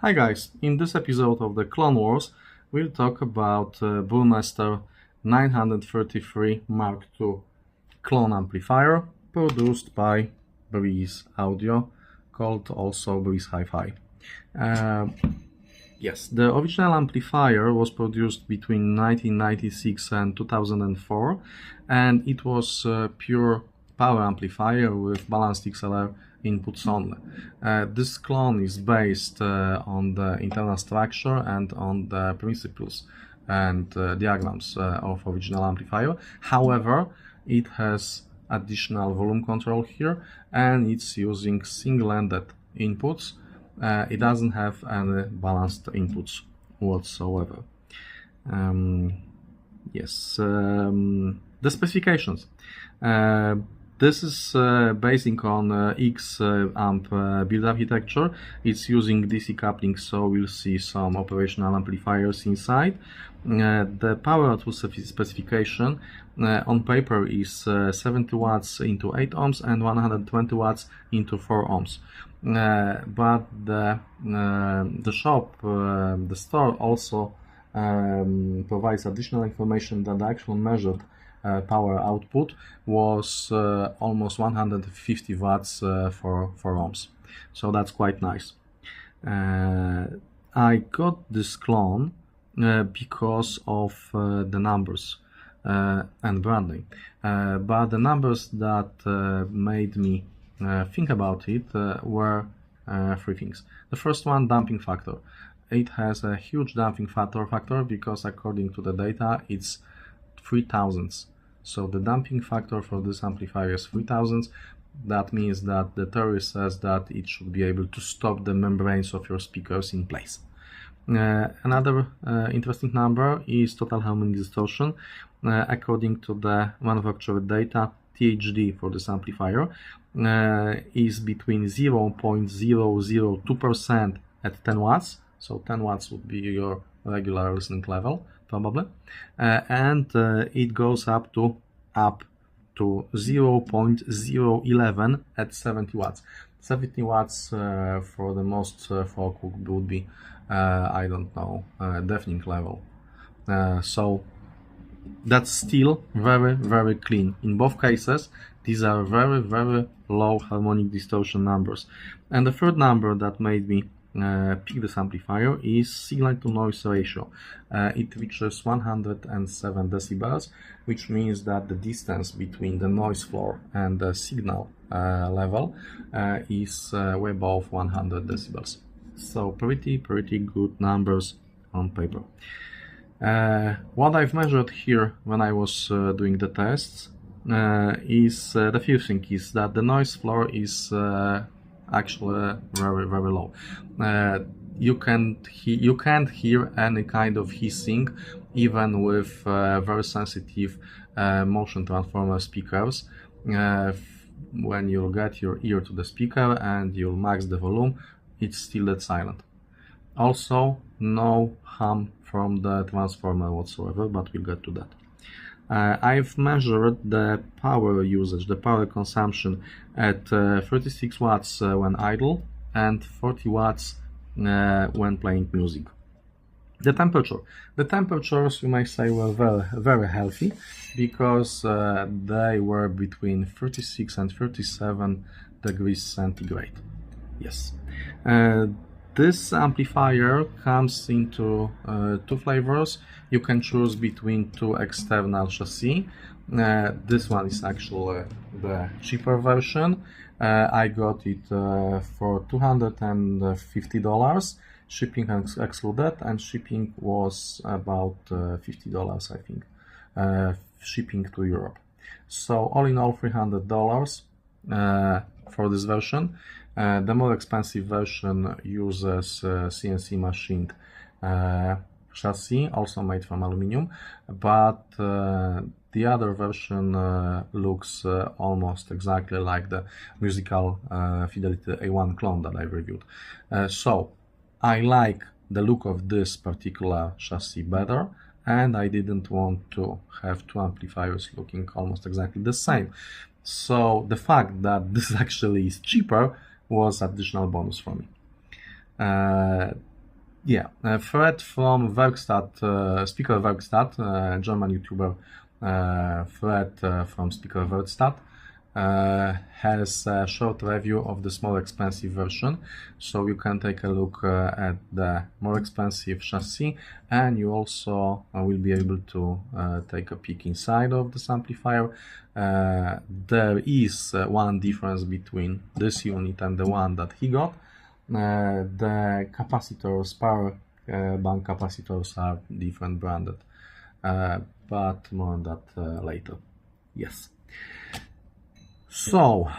Hi guys, in this episode of the Clone Wars, we'll talk about Burmester 933 Mark II clone amplifier produced by Breeze Audio, called also BrzHiFi. Yes, the original amplifier was produced between 1996 and 2004, and it was a pure power amplifier with balanced XLR inputs only. This clone is based on the internal structure and on the principles and diagrams of original amplifier. However, it has additional volume control here, and it's using single-ended inputs. It doesn't have any balanced inputs whatsoever. The specifications. This is basing on X amp build architecture. It's using DC coupling, so we'll see some operational amplifiers inside. The power output specification on paper is 70 watts into 8 ohms and 120 watts into 4 ohms. But the store also provides additional information that the actual measured power output was almost 150 watts for 4 ohms. So that's quite nice. I got this clone because of the numbers and branding. But the numbers that made me think about it were three things. The first one, damping factor. It has a huge damping factor because according to the data it's 3000. So the damping factor for this amplifier is 3000. That means that the theory says that it should be able to stop the membranes of your speakers in place. Another interesting number is total harmonic distortion. According to the manufacturer data, THD for this amplifier is between 0.002% at 10 watts. So 10 watts would be your regular listening level, probably. And it goes up to 0.011 at 70 watts. 70 watts for the most folk would be, I don't know, deafening level. So that's still very clean. In both cases, these are very low harmonic distortion numbers. And the third number that made me pick this amplifier is signal to noise ratio. It reaches 107 decibels, which means that the distance between the noise floor and the signal level is way above 100 decibels. So pretty good numbers on paper. What I've measured here when I was doing the tests is the first thing is that the noise floor is actually very low. You can't hear any kind of hissing even with very sensitive motion transformer speakers. When you'll get your ear to the speaker and you'll max the volume, it's still dead silent. Also, no hum from the transformer whatsoever, but we'll get to that. I've measured the power usage, the power consumption at 36 watts when idle and 40 watts when playing music. The temperature. The temperatures, you may say, were very healthy because they were between 36 and 37 degrees centigrade. Yes. This amplifier comes into two flavors. You can choose between two external chassis. This one is actually the cheaper version. I got it for $250, shipping excluded, and shipping was about $50, I think, shipping to Europe. So all in all, $300 for this version. The more expensive version uses CNC machined chassis, also made from aluminium, but the other version looks almost exactly like the Musical Fidelity A1 clone that I reviewed. So I like the look of this particular chassis better, and I didn't want to have two amplifiers looking almost exactly the same. So the fact that this actually is cheaper was additional bonus for me. Fred from Werkstatt, Speaker Werkstatt, German YouTuber Fred from Speaker Werkstatt has a short review of this more expensive version, so you can take a look at the more expensive chassis, and you also will be able to take a peek inside of this amplifier. There is one difference between this unit and the one that he got. The capacitors, power bank capacitors are different branded, but more on that later. Yes. So,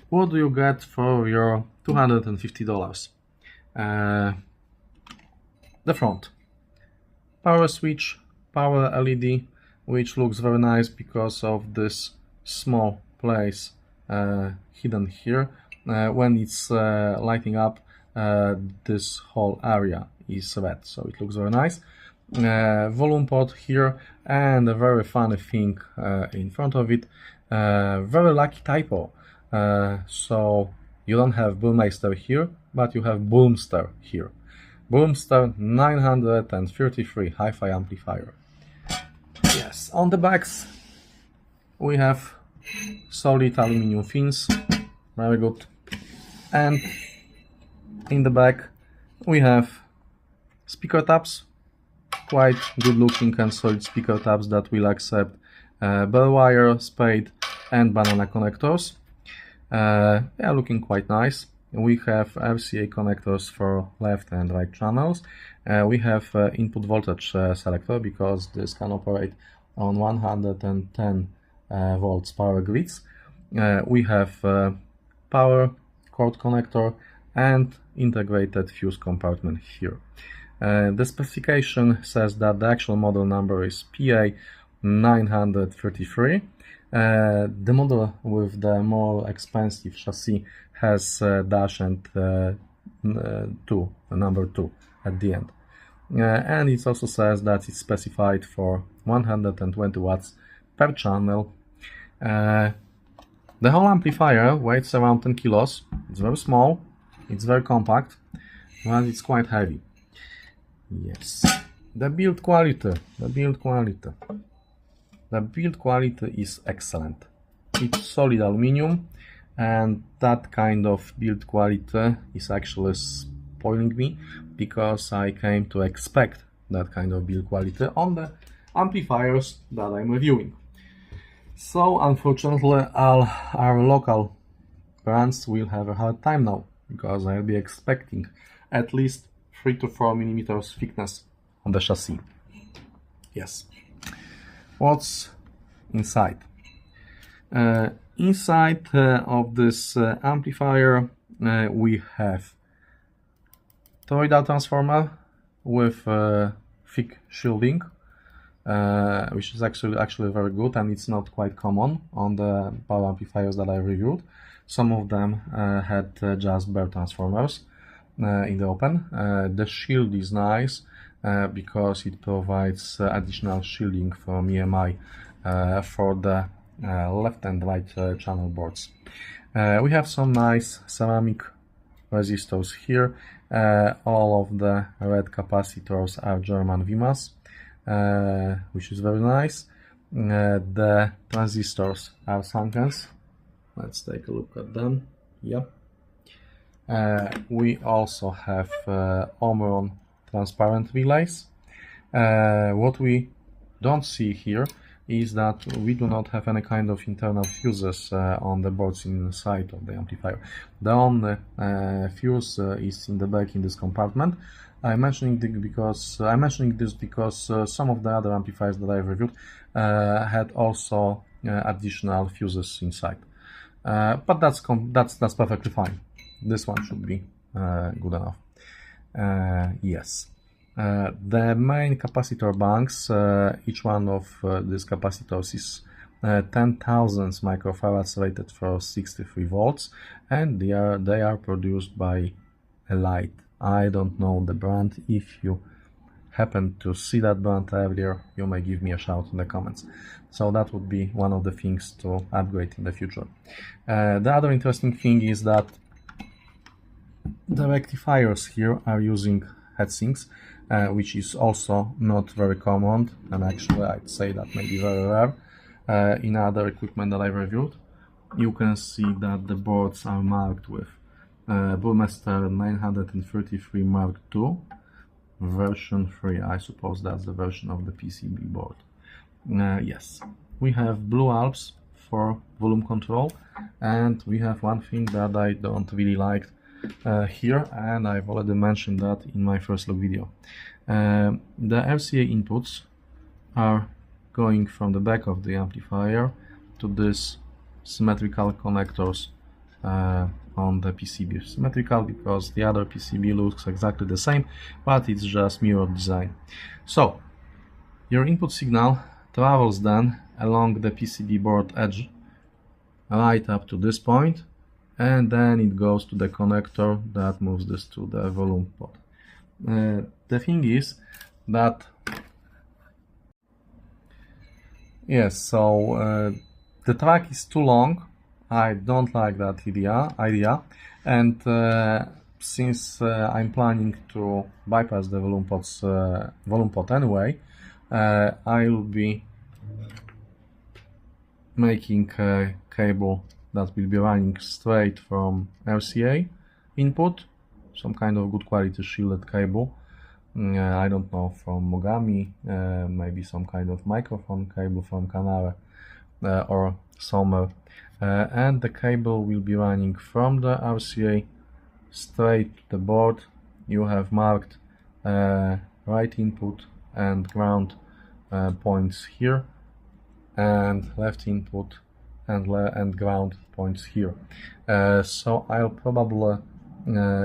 what do you get for your $250? The front. Power switch, power LED, which looks very nice because of this small place hidden here. When it's lighting up, this whole area is red, so it looks very nice. Volume pot here, and a very funny thing in front of it. Very lucky typo. So you don't have Burmester here, but you have Burmester here. Burmester 933 HiFi amplifier. Yes, on the backs we have solid aluminum fins, very good. And in the back we have speaker tabs, quite good looking and solid speaker tabs that will accept bell wire, spade and banana connectors. They are looking quite nice. We have RCA connectors for left and right channels. We have input voltage selector because this can operate on 110 volts power grids. We have power cord connector and integrated fuse compartment here. The specification says that the actual model number is PA 933. The model with the more expensive chassis has dash and number 2 at the end. And it also says that it's specified for 120 watts per channel. The whole amplifier weighs around 10 kilos. It's very small, it's very compact, but it's quite heavy. Yes. The build quality is excellent. It's solid aluminum, and that kind of build quality is actually spoiling me because I came to expect that kind of build quality on the amplifiers that I'm reviewing. So unfortunately all our local brands will have a hard time now because I'll be expecting at least 3 to 4 millimeters thickness on the chassis. Yes. What's inside? Inside of this amplifier we have toroidal transformer with thick shielding, which is actually very good, and it's not quite common on the power amplifiers that I reviewed. Some of them had just bare transformers in the open. The shield is nice because it provides additional shielding from EMI for the left and right channel boards. We have some nice ceramic resistors here. All of the red capacitors are German VMAS, which is very nice. The transistors are Sankens. Let's take a look at them. Yep. We also have Omron transparent relays. What we don't see here is that we do not have any kind of internal fuses on the boards inside of the amplifier. The only fuse is in the back in this compartment. I'm mentioning this because some of the other amplifiers that I reviewed had also additional fuses inside. But that's perfectly fine. This one should be good enough. Yes. The main capacitor banks, each one of these capacitors is 10,000 microfarads rated for 63 volts, and they are produced by Elite. I don't know the brand. If you happen to see that brand earlier, you may give me a shout in the comments. So that would be one of the things to upgrade in the future. The other interesting thing is that The rectifiers here are using heatsinks, which is also not very common, and actually I'd say that may be very rare in other equipment that I've reviewed. You can see that the boards are marked with Burmester 933 Mark II version 3. I suppose that's the version of the PCB board. Yes, we have blue Alps for volume control, and we have one thing that I don't really like here, and I've already mentioned that in my first look video. The RCA inputs are going from the back of the amplifier to this symmetrical connectors on the PCB. Symmetrical because the other PCB looks exactly the same, but it's just mirror design. So your input signal travels then along the PCB board edge right up to this point, and then it goes to the connector that moves this to the volume pot. The thing is that yes, so the track is too long. I don't like that idea, and since I'm planning to bypass the volume pot anyway, I'll be making a cable that will be running straight from RCA input, some kind of good quality shielded cable. I don't know, from Mogami, maybe some kind of microphone cable from Kanare or Sommer, and the cable will be running from the RCA straight to the board. You have marked right input and ground points here, and left input and ground points here. So I'll probably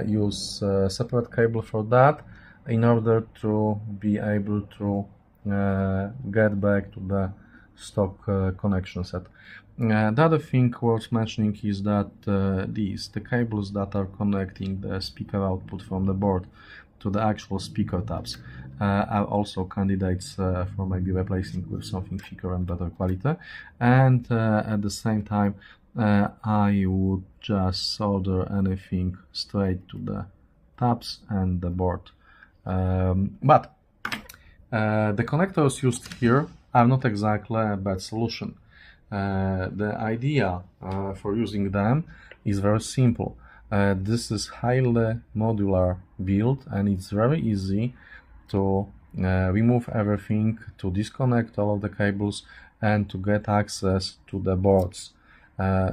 use a separate cable for that in order to be able to get back to the stock connection set. The other thing worth mentioning is that the cables that are connecting the speaker output from the board to the actual speaker tabs are also candidates for maybe replacing with something thicker and better quality. And at the same time, I would just solder anything straight to the tabs and the board. But the connectors used here are not exactly a bad solution. The idea for using them is very simple. This is highly modular build, and it's very easy to remove everything, to disconnect all of the cables, and to get access to the boards,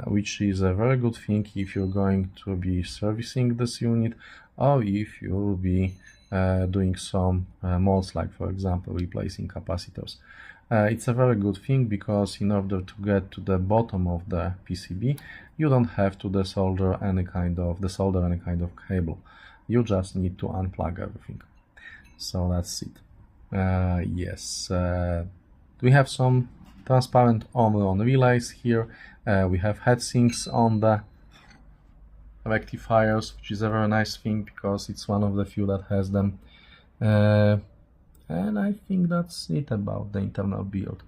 which is a very good thing if you're going to be servicing this unit, or if you'll be doing some mods, like for example replacing capacitors. It's a very good thing because in order to get to the bottom of the PCB, you don't have to desolder any kind of cable. You just need to unplug everything. So that's it. Yes, we have some transparent on relays here. We have heatsinks on the rectifiers, which is a very nice thing because it's one of the few that has them. And I think that's it about the internal build.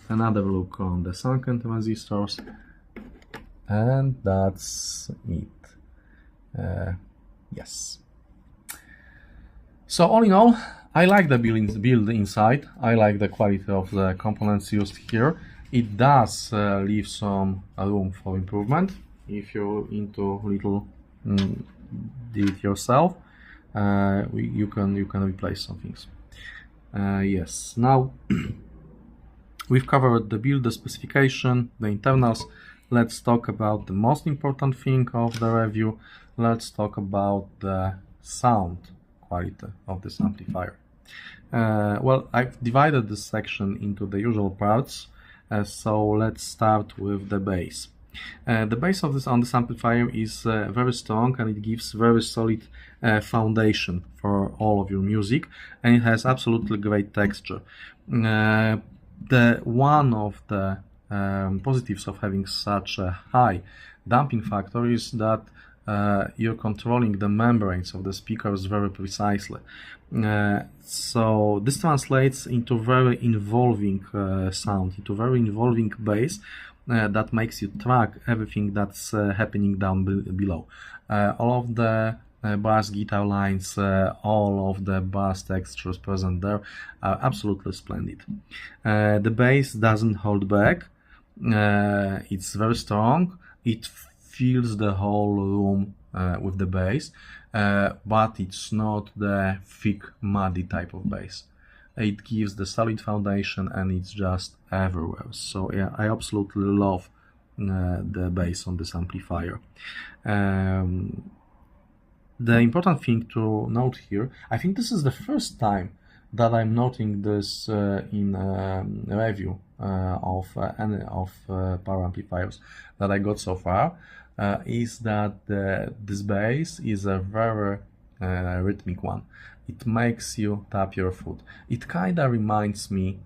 Another look on the sunken transistors, and that's it. Yes. So all in all, I like the build inside. I like the quality of the components used here. It does leave some room for improvement if you're into little do it yourself. You can replace some things. Yes, now we've covered the build, the specification, the internals. Let's talk about the most important thing of the review. Let's talk about the sound quality of this amplifier. Well, I've divided this section into the usual parts, so let's start with the bass. The bass on this amplifier is very strong, and it gives very solid foundation for all of your music, and it has absolutely great texture. One of the positives of having such a high damping factor is that you're controlling the membranes of the speakers very precisely. So this translates into very involving sound, into very involving bass, that makes you track everything that's happening down below. All of the bass guitar lines, all of the bass textures present there are absolutely splendid. The bass doesn't hold back. It's very strong. It fills the whole room with the bass, but it's not the thick, muddy type of bass. It gives the solid foundation and it's just everywhere. So yeah, I absolutely love the bass on this amplifier. The important thing to note here, I think this is the first time that I'm noting this in a review of any of power amplifiers that I got so far, is that this bass is a very rhythmic one. It makes you tap your foot. It kinda reminds me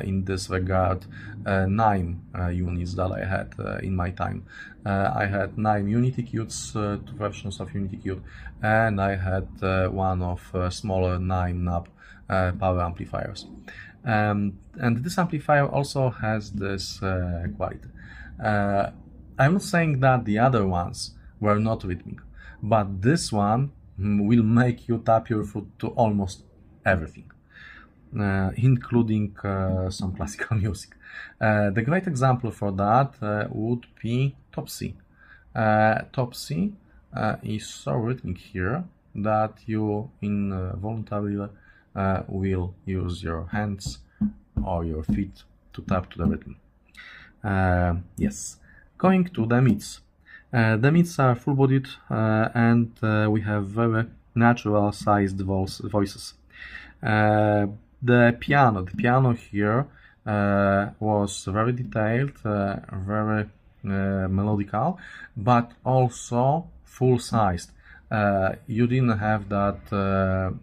in this regard 9 units that I had in my time. I had 9 Unity Qts, 2 versions of Unity Qt, and I had one of smaller 9 knob power amplifiers. And this amplifier also has this quality. I'm not saying that the other ones were not rhythmic, but this one will make you tap your foot to almost everything, including some classical music. The great example for that would be Top C. Top C is so rhythmic here that you involuntarily will use your hands or your feet to tap to the rhythm. Yes, going to the mids. The mids are full-bodied and we have very natural sized voices. The piano here was very detailed, very melodical, but also full-sized. You didn't have that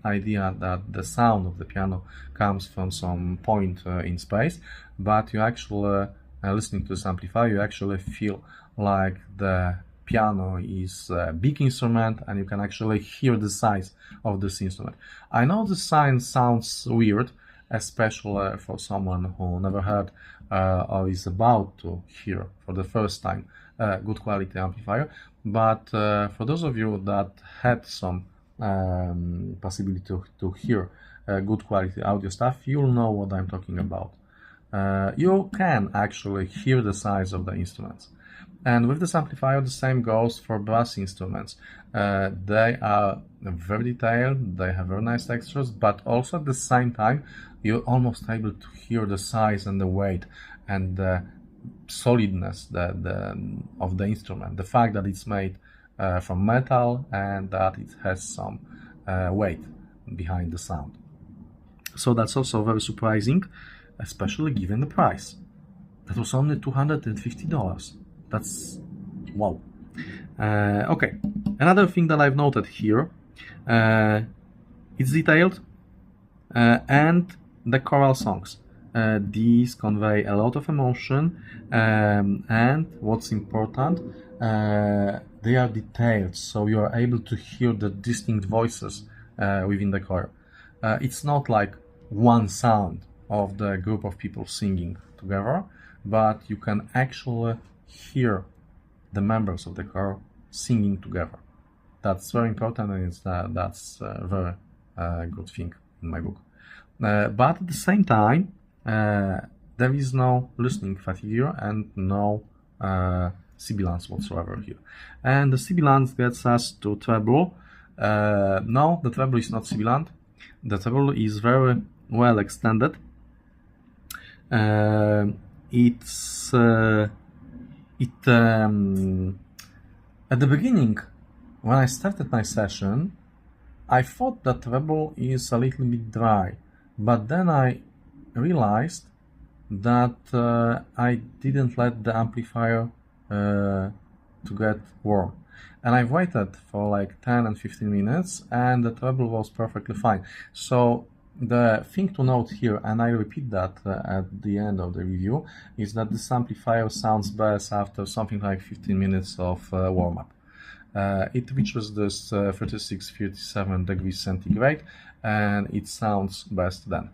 idea that the sound of the piano comes from some point in space, but you actually, listening to this amplifier, you actually feel like the piano is a big instrument and you can actually hear the size of this instrument. I know the sign sounds weird, especially for someone who never heard or is about to hear for the first time a good quality amplifier, but for those of you that had some possibility to hear good quality audio stuff, you'll know what I'm talking about. You can actually hear the size of the instruments. And with this amplifier, the same goes for brass instruments. They are very detailed, they have very nice textures, but also at the same time, you're almost able to hear the size and the weight and the solidness of the instrument. The fact that it's made from metal and that it has some weight behind the sound. So that's also very surprising, especially given the price. That was only $250. That's wow. Okay, another thing that I've noted here, it's detailed and the choral songs. These convey a lot of emotion and what's important, they are detailed, so you are able to hear the distinct voices within the choir. It's not like one sound of the group of people singing together, but you can actually hear the members of the choir singing together. That's very important, and that's a very good thing in my book. But at the same time, there is no listening fatigue here and no sibilance whatsoever here. And the sibilance gets us to treble. No, the treble is not sibilant. The treble is very well extended. At the beginning, when I started my session, I thought that treble is a little bit dry, but then I realized that I didn't let the amplifier to get warm, and I waited for like 10 and 15 minutes and the treble was perfectly fine. So the thing to note here, and I repeat that at the end of the review, is that this amplifier sounds best after something like 15 minutes of warm-up. It reaches this 36-37 degrees centigrade and it sounds best then.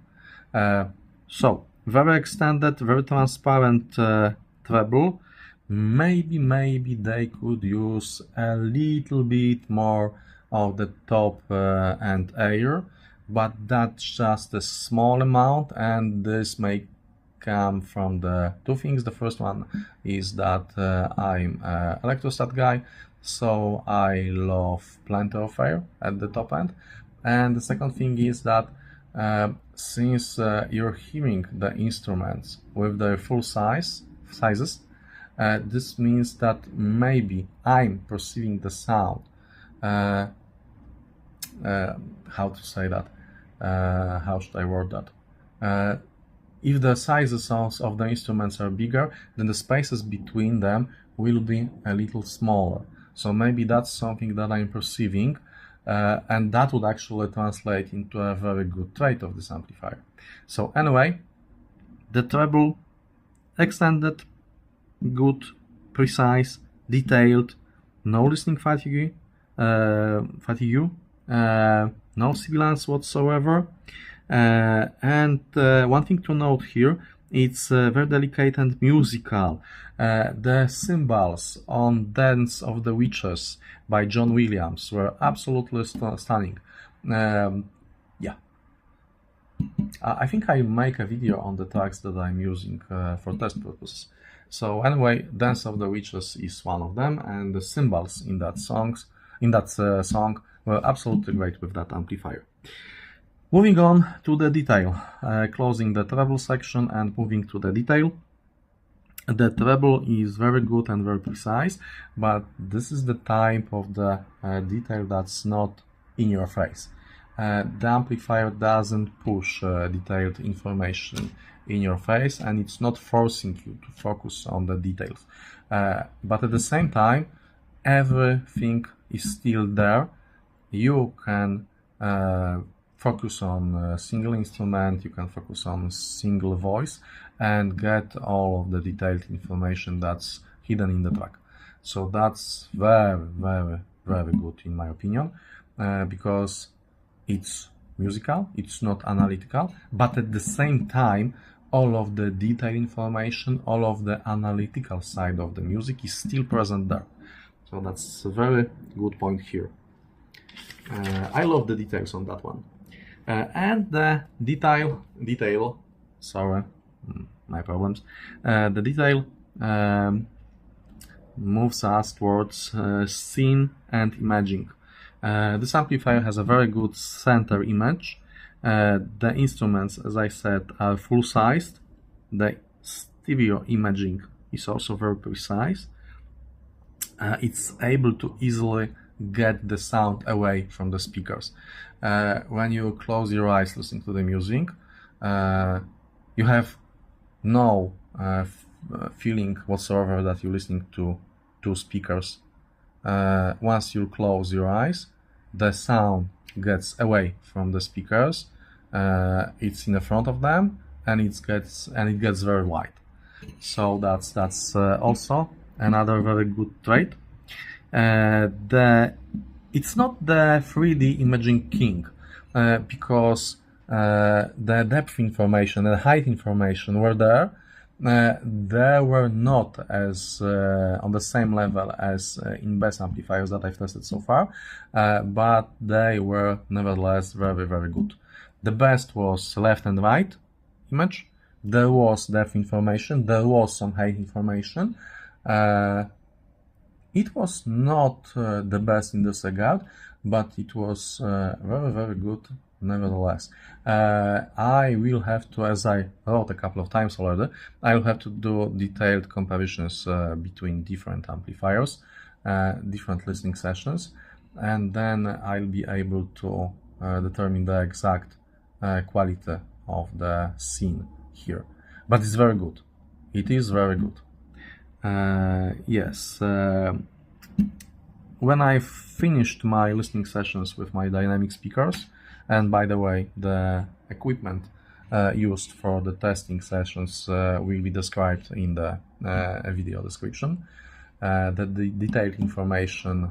So, very extended, very transparent treble, maybe they could use a little bit more of the top and air, but that's just a small amount, and this may come from the two things. The first one is that I'm an electrostat guy, so I love plenty of air at the top end. And the second thing is that since you're hearing the instruments with their full sizes, this means that maybe I'm perceiving the sound. How to say that? How should I word that? If the sizes of the instruments are bigger, then the spaces between them will be a little smaller. So maybe that's something that I'm perceiving, and that would actually translate into a very good trait of this amplifier. So anyway, the treble, extended, good, precise, detailed, no listening fatigue, no sibilance whatsoever. And one thing to note here, it's very delicate and musical. The cymbals on Dance of the Witches by John Williams were absolutely stunning. Yeah. I think I make a video on the tracks that I'm using for test purposes. So anyway, Dance of the Witches is one of them, and the cymbals in that song were absolutely great with that amplifier. Moving on to the detail, closing the treble section and moving to the detail. The treble is very good and very precise, but this is the type of the detail that's not in your face. The amplifier doesn't push detailed information in your face, and it's not forcing you to focus on the details. But at the same time, everything is still there. You can focus on a single instrument, you can focus on a single voice, and get all of the detailed information that's hidden in the track. So that's very good in my opinion, because it's musical, it's not analytical, but at the same time, all of the detailed information, all of the analytical side of the music is still present there. So that's a very good point here. I love the details on that one. And the detail, sorry, my problems. The detail moves us towards scene and imaging. This amplifier has a very good center image. The instruments, as I said, are full-sized. The stereo imaging is also very precise. It's able to easily get the sound away from the speakers. When you close your eyes listening to the music, you have no feeling whatsoever that you're listening to two speakers. Once you close your eyes, the sound gets away from the speakers. It's in the front of them, and it gets very wide. So that's also another very good trait. It's not the 3D imaging king, because the depth information and height information were there. They were not as on the same level as in best amplifiers that I've tested so far, but they were nevertheless very good. The best was left and right image. There was depth information, there was some height information. It was not the best in this regard, but it was very good nevertheless. I will have to, as I wrote a couple of times already, I will have to do detailed comparisons between different amplifiers, different listening sessions, and then I'll be able to determine the exact quality of the scene here. But it's very good. It is very good. Yes. When I finished my listening sessions with my dynamic speakers, and by the way, the equipment used for the testing sessions will be described in the video description. The detailed information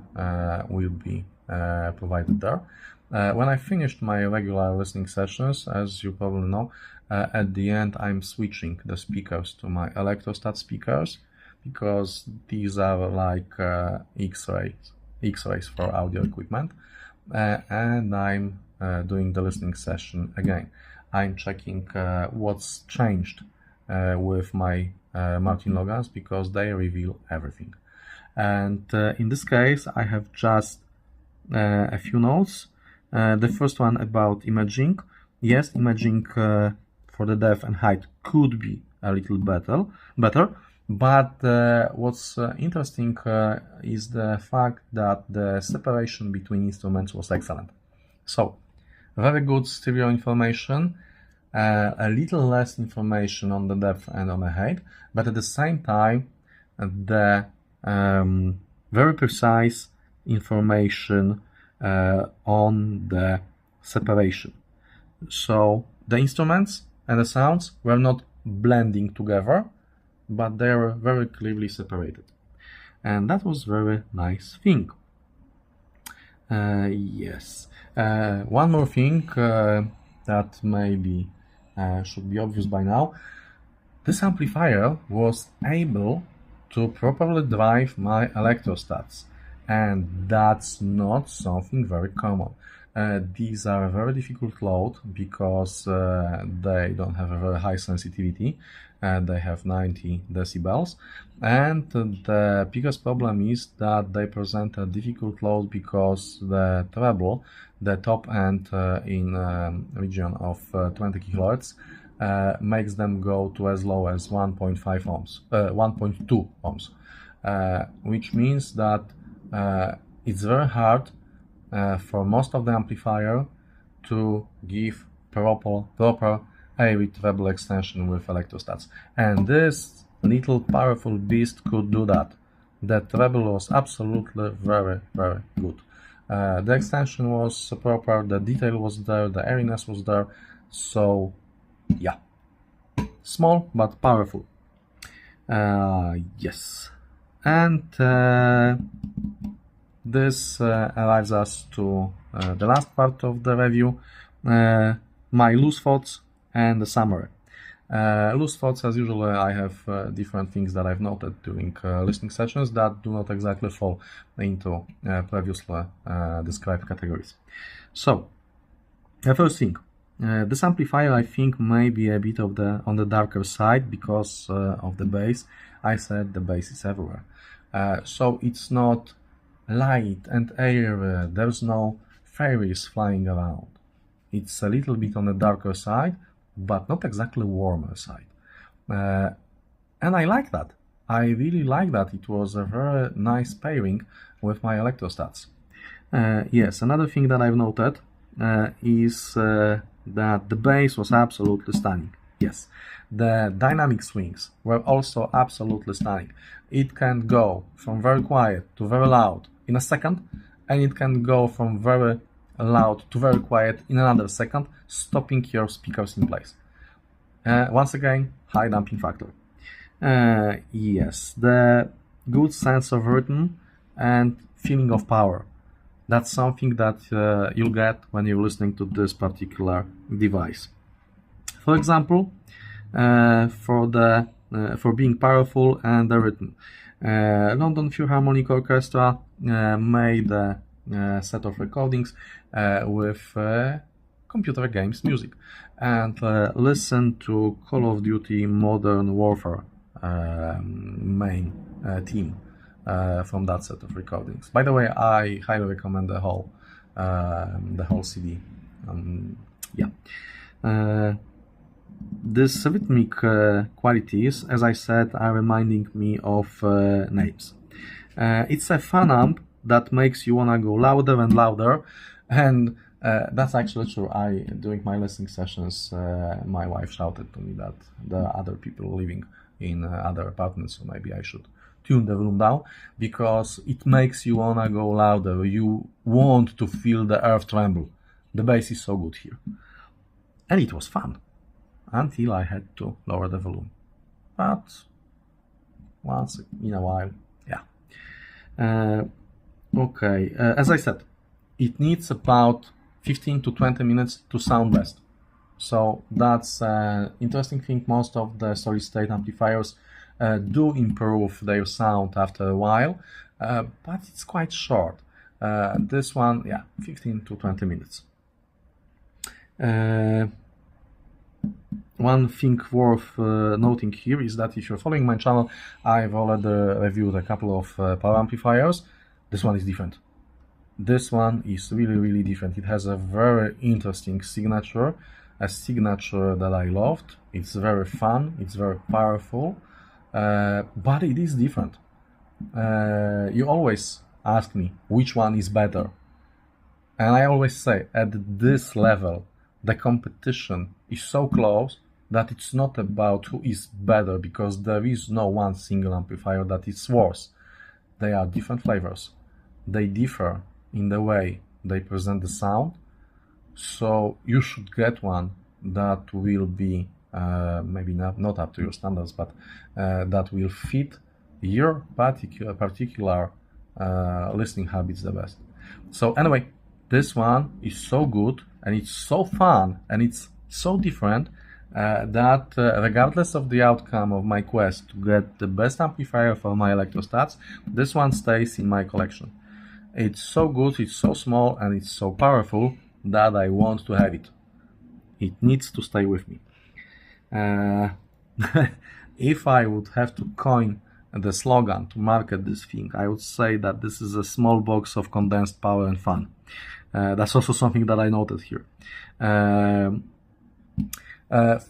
will be provided there. When I finished my regular listening sessions, as you probably know, at the end I'm switching the speakers to my electrostat speakers. because these are like X-rays for audio equipment. And I'm doing the listening session again. I'm checking what's changed with my Martin logans, because they reveal everything. And in this case, I have just a few notes. The first one about imaging. Yes, imaging for the depth and height could be a little better. But what's interesting is the fact that the separation between instruments was excellent. So, very good stereo information, a little less information on the depth and on the height, but at the same time, the very precise information on the separation. So, the instruments and the sounds were not blending together, but they were very clearly separated. And that was very nice thing. Yes. One more thing that maybe should be obvious by now. This amplifier was able to properly drive my electrostats, and that's not something very common. These are a very difficult load because they don't have a very high sensitivity, and they have 90 decibels, and the biggest problem is that they present a difficult load because the treble, the top end in region of 20 kHz, makes them go to as low as 1.5 ohms, 1.2 ohms, which means that it's very hard for most of the amplifier to give proper AV treble extension with electrostats. And this little powerful beast could do that. The treble was absolutely very good. The extension was proper, the detail was there, the airiness was there. So yeah, small but powerful. Yes. And this arrives us to the last part of the review, my loose thoughts and the summary. Loose thoughts, as usual, I have different things that I've noted during listening sessions that do not exactly fall into previously described categories. So, the first thing, this amplifier I think may be a bit of on the darker side because of the bass. I said the bass is everywhere. So it's not light and airy, there's no fairies flying around. It's a little bit on the darker side, but not exactly warmer side. And I like that. I really like that. It was a very nice pairing with my electrostats. Yes, another thing that I've noted is that the bass was absolutely stunning. Yes, the dynamic swings were also absolutely stunning. It can go from very quiet to very loud in a second, and it can go from very loud to very quiet in another second, stopping your speakers in place. Once again, high damping factor. Yes, the good sense of rhythm and feeling of power. That's something that you'll get when you're listening to this particular device. For example, for being powerful and the rhythm, London Philharmonic Orchestra made a set of recordings with computer games music, and listen to Call of Duty Modern Warfare main theme from that set of recordings. By the way, I highly recommend the whole CD. These rhythmic qualities, as I said, are reminding me of names. It's a fun amp that makes you wanna go louder and louder, and that's actually true. During my listening sessions, my wife shouted to me that there are other people living in other apartments, so maybe I should tune the volume down, because it makes you wanna go louder. You want to feel the earth tremble. The bass is so good here. And it was fun, until I had to lower the volume. But once in a while, yeah. Okay, as I said, it needs about 15 to 20 minutes to sound best. So that's an interesting thing. Most of the solid state amplifiers do improve their sound after a while, but it's quite short. This one, yeah, 15 to 20 minutes. One thing worth noting here is that if you're following my channel, I've already reviewed a couple of power amplifiers. This one is different. This one is really different. It has a very interesting signature, a signature that I loved. It's very fun, it's very powerful, but it is different. You always ask me which one is better, and I always say at this level the competition is so close that it's not about who is better, because there is no one single amplifier that is worse. They are different flavors. They differ in the way they present the sound, so you should get one that will be maybe not up to your standards, but that will fit your particular listening habits the best. So anyway, this one is so good, and it's so fun, and it's so different that regardless of the outcome of my quest to get the best amplifier for my electrostats, this one stays in my collection. It's so good, it's so small, and it's so powerful that I want to have it. It needs to stay with me. If I would have to coin the slogan to market this thing, I would say that this is a small box of condensed power and fun. That's also something that I noted here.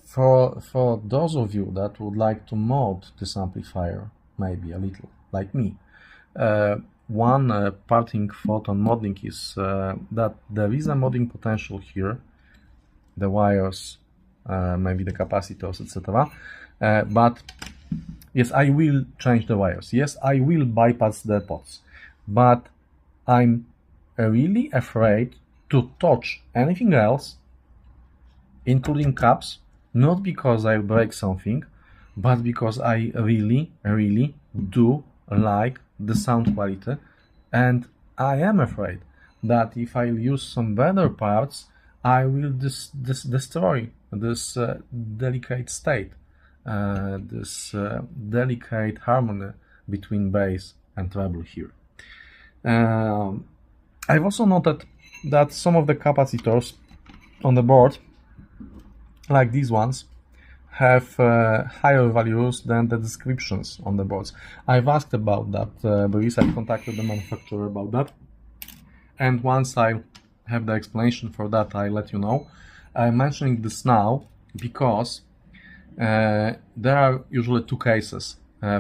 For those of you that would like to mod this amplifier, maybe a little, like me, one parting thought on modding is that there is a modding potential here, the wires, maybe the capacitors, etc. But yes, I will change the wires. Yes, I will bypass the pots, but I'm really afraid to touch anything else, including caps, not because I break something, but because I really do like the sound quality, and I am afraid that if I use some better parts, I will destroy this delicate state, this delicate harmony between bass and treble here. I've also noted that some of the capacitors on the board, like these ones, have higher values than the descriptions on the boards. I've asked about that, Boris, I've contacted the manufacturer about that, and once I have the explanation for that, I'll let you know. I'm mentioning this now because there are usually two cases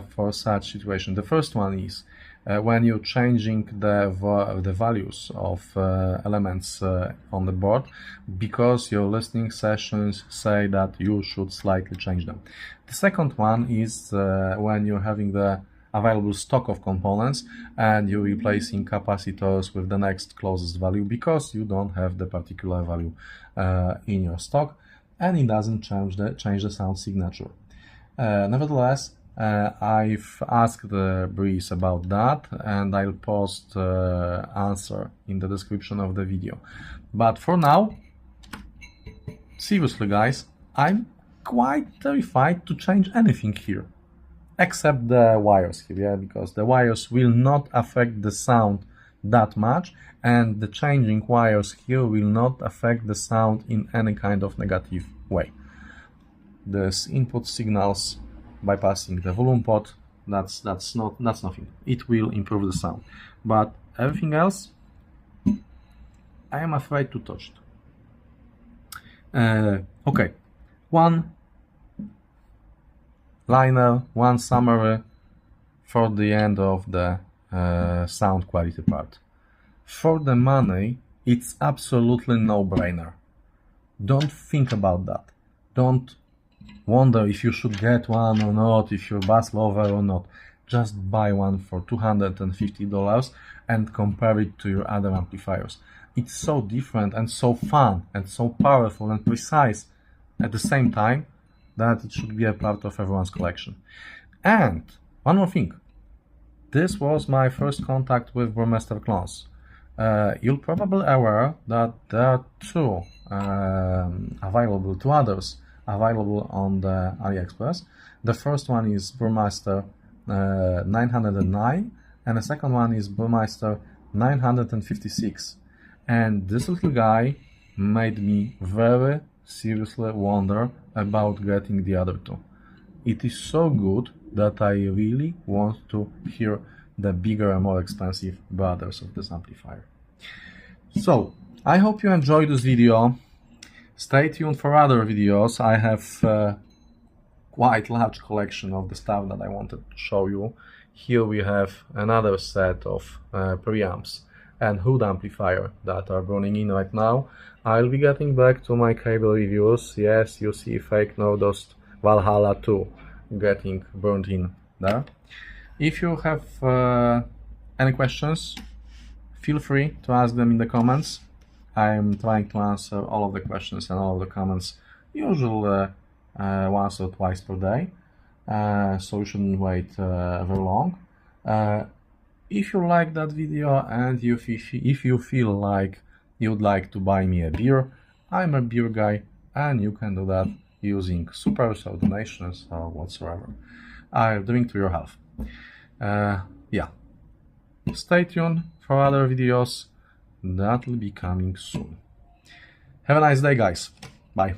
for such situation. The first one is when you're changing the values of elements on the board because your listening sessions say that you should slightly change them. The second one is when you're having the available stock of components and you're replacing capacitors with the next closest value because you don't have the particular value in your stock, and it doesn't change the sound signature. Nevertheless, I've asked Breeze about that, and I'll post answer in the description of the video. But for now, seriously guys, I'm quite terrified to change anything here, except the wires here, yeah, because the wires will not affect the sound that much, and the changing wires here will not affect the sound in any kind of negative way. This input signals bypassing the volume pot, that's nothing. It will improve the sound, but everything else I am afraid to touch it. Okay, one liner, one summary for the end of the sound quality part. For the money, it's absolutely no-brainer. Don't think about that. Don't wonder if you should get one or not, if you're a bass lover or not. Just buy one for $250 and compare it to your other amplifiers. It's so different and so fun and so powerful and precise at the same time that it should be a part of everyone's collection. And one more thing. This was my first contact with Burmester clones. You're probably aware that there are two available to others available on the AliExpress. The first one is Burmester 909 and the second one is Burmester 956. And this little guy made me very seriously wonder about getting the other two. It is so good that I really want to hear the bigger and more expensive brothers of this amplifier. So, I hope you enjoyed this video. Stay tuned for other videos. I have quite large collection of the stuff that I wanted to show you. Here we have another set of preamps and hood amplifier that are burning in right now. I'll be getting back to my cable reviews. Yes, you see fake Nordost Valhalla 2 getting burned in there. If you have any questions, feel free to ask them in the comments. I'm trying to answer all of the questions and all of the comments, usually once or twice per day, so you shouldn't wait very long. If you like that video and if you feel like you'd like to buy me a beer, I'm a beer guy and you can do that using supers or donations or whatsoever. I'm doing to your health. Yeah, stay tuned for other videos that will be coming soon. Have a nice day, guys. Bye.